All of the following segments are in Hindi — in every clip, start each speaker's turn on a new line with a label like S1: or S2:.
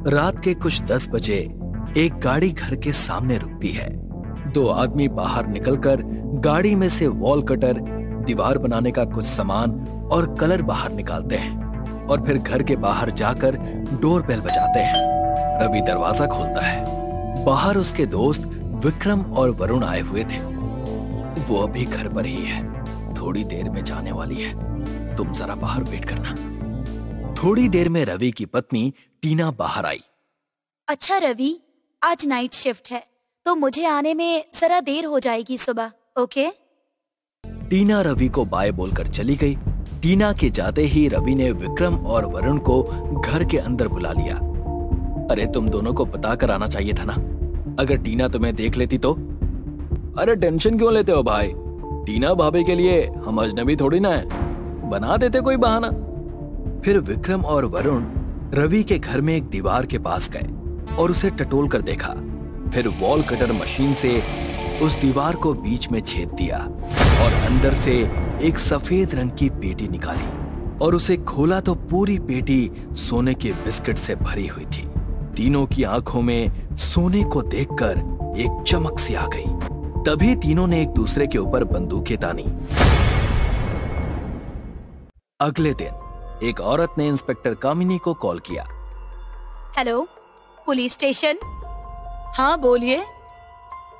S1: रात के कुछ 10 बजे एक गाड़ी घर के सामने रुकती है। दो आदमी बाहर निकलकर गाड़ी में से वॉल कटर, दीवार बनाने का कुछ सामान और कलर बाहर निकालते हैं और फिर घर के बाहर जाकर डोर बेल बजाते हैं। रवि दरवाजा खोलता है। बाहर उसके दोस्त विक्रम और वरुण आए हुए थे। वो अभी घर पर ही है, थोड़ी देर में जाने वाली है, तुम जरा बाहर वेट करना। थोड़ी देर में रवि की पत्नी टीना बाहर आई।
S2: अच्छा रवि, आज नाइट शिफ्ट है तो मुझे आने में जरा देर हो जाएगी सुबह, ओके?
S1: टीना रवि को बाय बोलकर चली गई। टीना के जाते ही रवि ने विक्रम और वरुण को घर के अंदर बुला लिया। अरे तुम दोनों को पता कर आना चाहिए था ना, अगर टीना तुम्हें देख लेती तो। अरे टेंशन क्यों लेते हो भाई, टीना भाभी के लिए हम अजनबी थोड़ी ना है, बना देते कोई बहाना। फिर विक्रम और वरुण रवि के घर में एक दीवार के पास गए और उसे टटोल कर देखा। फिर वॉल कटर मशीन से उस दीवार को बीच में छेद दिया और अंदर से एक सफेद रंग की पेटी निकाली और उसे खोला तो पूरी पेटी सोने के बिस्किट से भरी हुई थी। तीनों की आंखों में सोने को देखकर एक चमक सी आ गई। तभी तीनों ने एक दूसरे के ऊपर बंदूकें तानी। अगले दिन एक औरत ने इंस्पेक्टर कामिनी को कॉल किया।
S2: Hello, police station. हाँ बोलिए।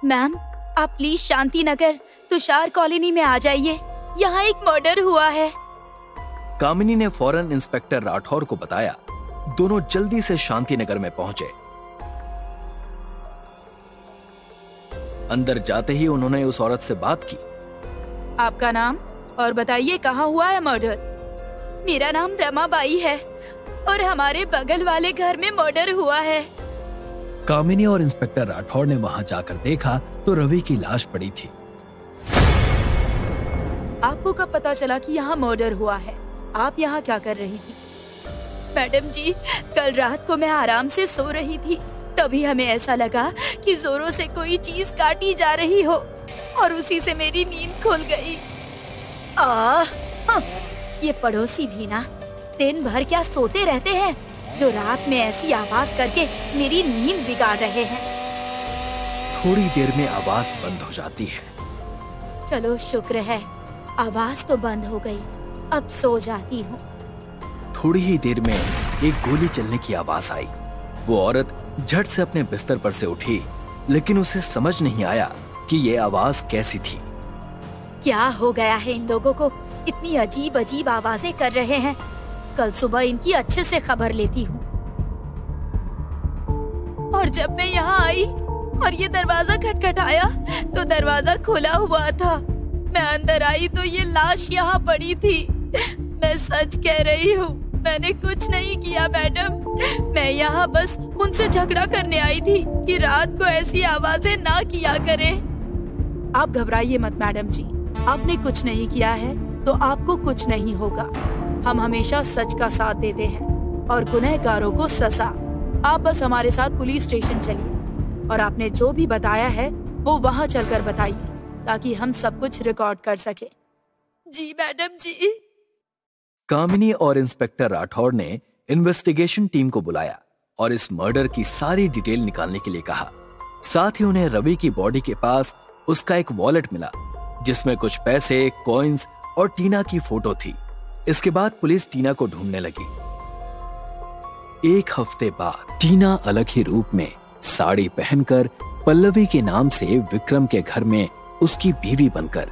S2: मैम, आप प्लीज शांति नगर तुषार कॉलोनी में आ जाइए, यहाँ एक मर्डर हुआ है।
S1: कामिनी ने फौरन इंस्पेक्टर राठौर को बताया। दोनों जल्दी से शांति नगर में पहुंचे। अंदर जाते ही उन्होंने उस औरत से बात की।
S2: आपका नाम और बताइए कहाँ हुआ है मर्डर? मेरा नाम रमाबाई है और हमारे बगल वाले घर में मर्डर हुआ है।
S1: कामिनी और इंस्पेक्टर राठौर ने वहां जाकर देखा तो रवि की लाश पड़ी थी।
S2: आपको कब पता चला कि यहाँ मर्डर हुआ है? आप यहाँ क्या कर रही थी? मैडम जी, कल रात को मैं आराम से सो रही थी, तभी हमें ऐसा लगा कि जोरों से कोई चीज काटी जा रही हो और उसी से मेरी नींद खुल गई। ये पड़ोसी भी ना दिन भर क्या सोते रहते हैं, जो रात में ऐसी आवाज करके मेरी नींद बिगाड़ रहे हैं।
S1: थोड़ी देर में आवाज बंद हो जाती है।
S2: चलो शुक्र है, आवाज तो बंद हो गई, अब सो जाती हूँ।
S1: थोड़ी ही देर में एक गोली चलने की आवाज आई। वो औरत झट से अपने बिस्तर पर से उठी, लेकिन उसे समझ नहीं आया कि ये आवाज कैसी थी।
S2: क्या हो गया है इन लोगों को, इतनी अजीब अजीब आवाजें कर रहे हैं। कल सुबह इनकी अच्छे से खबर लेती हूँ। और जब मैं यहाँ आई और ये दरवाजा खटखटाया तो दरवाजा खुला हुआ था। मैं अंदर आई तो ये लाश यहाँ पड़ी थी। मैं सच कह रही हूँ, मैंने कुछ नहीं किया मैडम। मैं यहाँ बस उनसे झगड़ा करने आई थी कि रात को ऐसी आवाजें ना किया करें। आप घबराइए मत मैडम जी, आपने कुछ नहीं किया है तो आपको कुछ नहीं होगा। हम हमेशा सच का साथ देते हैं और गुनहगारों को सजा। आप बस हमारे साथ पुलिस स्टेशन चलिए और आपने जो भी बताया है वो वहाँ चलकर बताइए, ताकि हम सब कुछ रिकॉर्ड कर सके। जी मैडम जी।
S1: कामिनी और इंस्पेक्टर राठौर ने इन्वेस्टिगेशन टीम को बुलाया और इस मर्डर की सारी डिटेल निकालने के लिए कहा। साथ ही उन्हें रवि की बॉडी के पास उसका एक वॉलेट मिला, जिसमें कुछ पैसे, कॉइन्स और टीना की फोटो थी। इसके बाद पुलिस टीना को ढूंढने लगी। एक हफ्ते बाद टीना अलग ही रूप में साड़ी पहनकर पल्लवी के नाम से विक्रम के घर में उसकी बीवी बनकर।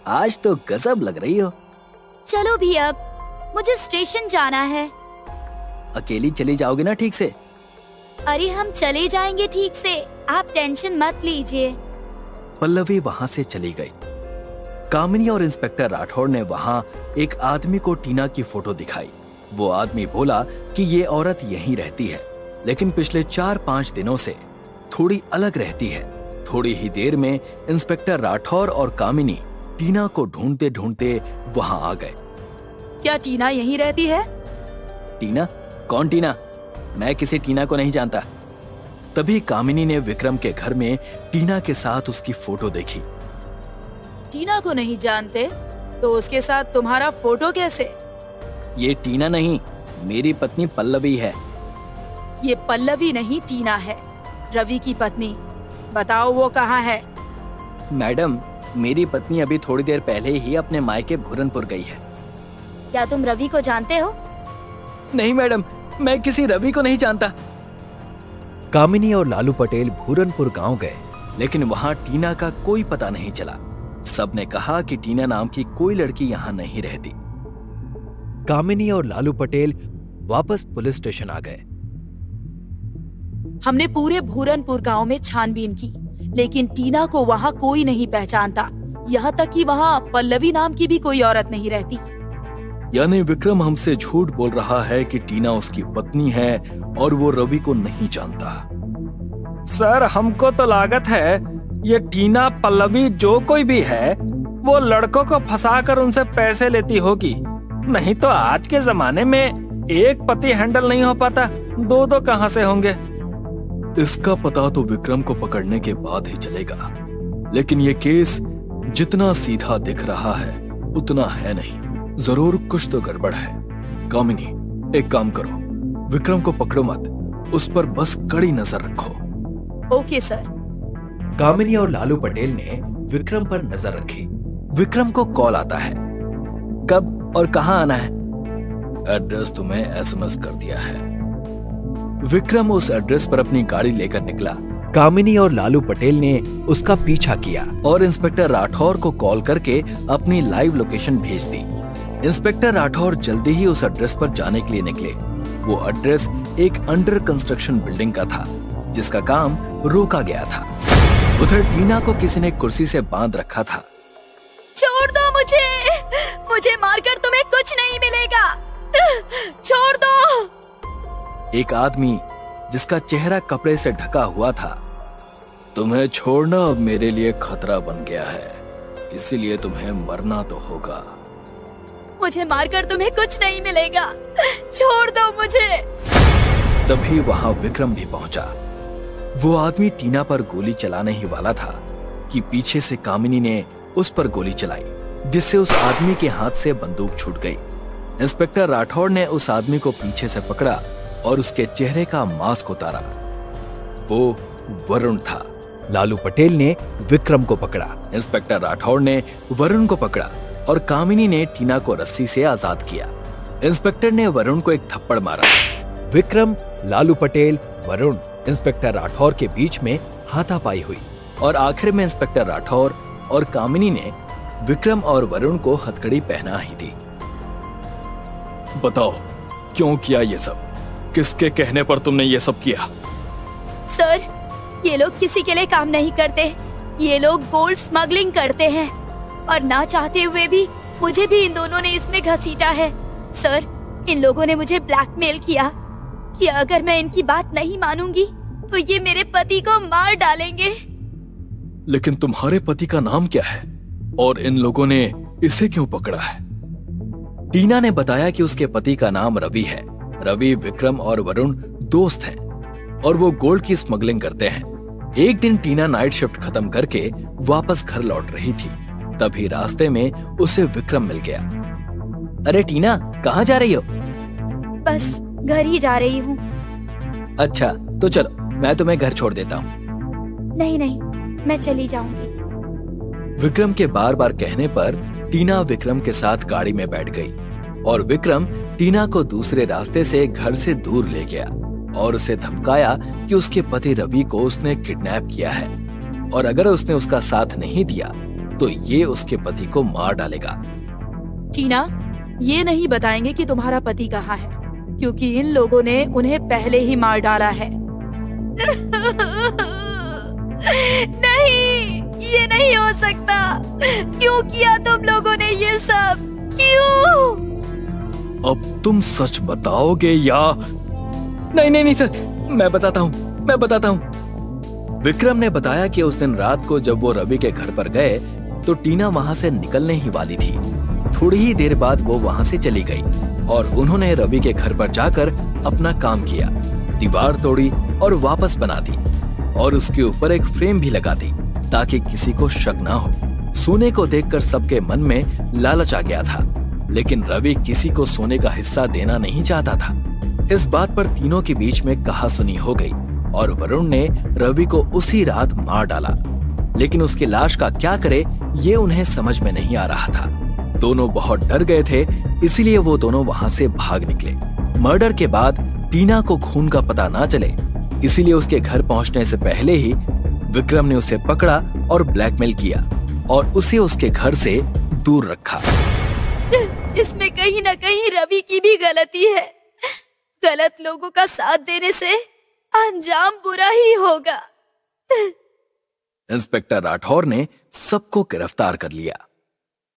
S1: आज तो गजब लग रही हो।
S2: चलो भी, अब मुझे स्टेशन जाना है।
S1: अकेली चली जाओगे ना ठीक से?
S2: अरे हम चले जाएंगे ठीक से, आप टेंशन मत लीजिए।
S1: पल्लवी वहाँ से चली गई। कामिनी और इंस्पेक्टर राठौर ने वहाँ एक आदमी को टीना की फोटो दिखाई। वो आदमी बोला कि ये औरत यहीं रहती है, लेकिन पिछले 4-5 दिनों से थोड़ी अलग रहती है। थोड़ी ही देर में इंस्पेक्टर राठौर और कामिनी टीना को ढूंढते ढूंढते वहाँ आ गए।
S2: क्या टीना यहीं रहती है?
S1: टीना? कौन टीना? मैं किसी टीना को नहीं जानता। तभी कामिनी ने विक्रम के घर में टीना के साथ उसकी फोटो देखी।
S2: टीना को नहीं जानते तो उसके साथ तुम्हारा फोटो कैसे?
S1: ये टीना नहीं, मेरी पत्नी पल्लवी है।
S2: ये पल्लवी नहीं टीना है, रवि की पत्नी। बताओ वो कहाँ है?
S1: मैडम, मेरी पत्नी अभी थोड़ी देर पहले ही अपने मायके भूरनपुर गई है।
S2: क्या तुम रवि को जानते हो?
S1: नहीं मैडम, मैं किसी रवि को नहीं जानता। कामिनी और लालू पटेल भूरनपुर गांव गए, लेकिन वहां टीना का कोई पता नहीं चला। सबने कहा कि टीना नाम की कोई लड़की यहाँ नहीं रहती। कामिनी और लालू पटेल वापस पुलिस स्टेशन आ गए।
S2: हमने पूरे भूरनपुर गांव में छानबीन की, लेकिन टीना को वहाँ कोई नहीं पहचानता। यहाँ तक कि वहाँ पल्लवी नाम की भी कोई औरत नहीं रहती।
S1: यानी विक्रम हमसे झूठ बोल रहा है कि टीना उसकी पत्नी है और वो रवि को नहीं जानता। सर, हमको तो लागत है ये टीना पल्लवी जो कोई भी है वो लड़कों को फंसाकर उनसे पैसे लेती होगी। नहीं तो आज के जमाने में एक पति हैंडल नहीं हो पाता, दो दो कहां से होंगे। इसका पता तो विक्रम को पकड़ने के बाद ही चलेगा, लेकिन ये केस जितना सीधा दिख रहा है उतना है नहीं। जरूर कुछ तो गड़बड़ है। कामिनी, एक काम करो, विक्रम को पकड़ो मत, उस पर बस कड़ी नजर रखो।
S2: Okay sir.
S1: कामिनी और लालू पटेल ने विक्रम पर नजर रखी। विक्रम को कॉल आता है। कब और कहां आना है? एड्रेस तुम्हें एसएमएस कर दिया है। विक्रम उस एड्रेस पर अपनी गाड़ी लेकर निकला। कामिनी और लालू पटेल ने उसका पीछा किया और इंस्पेक्टर राठौर को कॉल करके अपनी लाइव लोकेशन भेज दी। इंस्पेक्टर राठौर जल्दी ही उस एड्रेस पर जाने के लिए निकले। वो एड्रेस एक अंडर कंस्ट्रक्शन बिल्डिंग का था, जिसका काम रोका गया था। उधर टीना को किसी ने कुर्सी से बांध रखा था।
S2: छोड़ दो मुझे मारकर तुम्हें कुछ नहीं मिलेगा, छोड़ दो।
S1: एक आदमी जिसका चेहरा कपड़े से ढका हुआ था। तुम्हें छोड़ना अब मेरे लिए खतरा बन गया है, इसीलिए तुम्हें मरना तो होगा।
S2: मुझे मारकर तुम्हें कुछ नहीं मिलेगा, छोड़ दो मुझे।
S1: तभी वहां विक्रम भी पहुंचा। वो आदमी टीना पर गोली चलाने ही वाला था कि पीछे से कामिनी ने उस पर गोली चलाई, जिससे उस आदमी के हाथ से बंदूक छूट गई। इंस्पेक्टर राठौर ने उस आदमी को पीछे से पकड़ा और उसके चेहरे का मास्क उतारा। वो वरुण था। लालू पटेल ने विक्रम को पकड़ा, इंस्पेक्टर राठौर ने वरुण को पकड़ा और कामिनी ने टीना को रस्सी से आजाद किया। इंस्पेक्टर ने वरुण को एक थप्पड़ मारा। विक्रम, लालू पटेल, वरुण, इंस्पेक्टर राठौर के बीच में हाथापाई हुई और आखिर में इंस्पेक्टर राठौर और कामिनी ने विक्रम और वरुण को हथकड़ी पहना ही दी। बताओ, क्यों किया ये सब? किसके कहने पर तुमने ये सब किया?
S2: सर, ये लोग किसी के लिए काम नहीं करते। ये लोग गोल्ड स्मगलिंग करते हैं और ना चाहते हुए भी मुझे भी इन दोनों ने इसमें घसीटा है। सर, इन लोगों ने मुझे ब्लैकमेल किया कि अगर मैं इनकी बात नहीं मानूंगी तो ये मेरे पति को मार डालेंगे।
S1: लेकिन तुम्हारे पति का नाम क्या है और इन लोगों ने इसे क्यों पकड़ा है? टीना ने बताया कि उसके पति का नाम रवि है। रवि, विक्रम और वरुण दोस्त हैं और वो गोल्ड की स्मगलिंग करते हैं। एक दिन टीना नाइट शिफ्ट खत्म करके वापस घर लौट रही थी, तभी रास्ते में उसे विक्रम मिल गया। अरे टीना, कहाँ जा रही हो?
S2: बस घर ही जा रही हूँ।
S1: अच्छा, तो चलो मैं तुम्हें घर छोड़ देता हूँ।
S2: नहीं नहीं, मैं चली जाऊंगी।
S1: विक्रम के बार बार कहने पर टीना विक्रम के साथ गाड़ी में बैठ गई और विक्रम टीना को दूसरे रास्ते से घर से दूर ले गया और उसे धमकाया कि उसके पति रवि को उसने किडनैप किया है और अगर उसने उसका साथ नहीं दिया तो ये उसके पति को मार डालेगा।
S2: टीना, ये नहीं बताएंगे कि तुम्हारा पति कहाँ है, क्योंकि इन लोगों ने उन्हें पहले ही मार डाला है। नहीं, ये नहीं हो सकता। क्यों किया तुम लोगों ने ये सब? क्यों?
S1: अब तुम सच बताओगे या? नहीं सर, मैं बताता हूँ। विक्रम ने बताया कि उस दिन रात को जब वो रवि के घर पर गए तो टीना वहां से निकलने ही वाली थी। थोड़ी ही देर बाद वो वहां से चली गई और उन्होंने रवि के घर पर जाकर अपना काम किया, दीवार तोड़ी और वापस बना दी और उसके ऊपर एक फ्रेम भी लगा दी ताकि किसी को शक ना हो। सोने को देखकर सबके मन में लालच आ गया था, लेकिन रवि किसी को सोने का हिस्सा देना नहीं चाहता था। इस बात पर तीनों के बीच में कहासुनी हो गई और वरुण ने रवि को उसी रात मार डाला। लेकिन उसकी लाश का क्या करे ये उन्हें समझ में नहीं आ रहा था। दोनों बहुत डर गए थे, इसीलिए वो दोनों वहां से भाग निकले। मर्डर के बाद टीना को खून का पता ना चले, इसीलिए उसके घर पहुंचने से पहले ही विक्रम ने उसे पकड़ा और ब्लैकमेल किया और उसे उसके घर से दूर रखा।
S2: इसमें कहीं ना कहीं रवि की भी गलती है। गलत लोगों का साथ देने से अंजाम बुरा ही होगा।
S1: इंस्पेक्टर राठौर ने सबको गिरफ्तार कर लिया।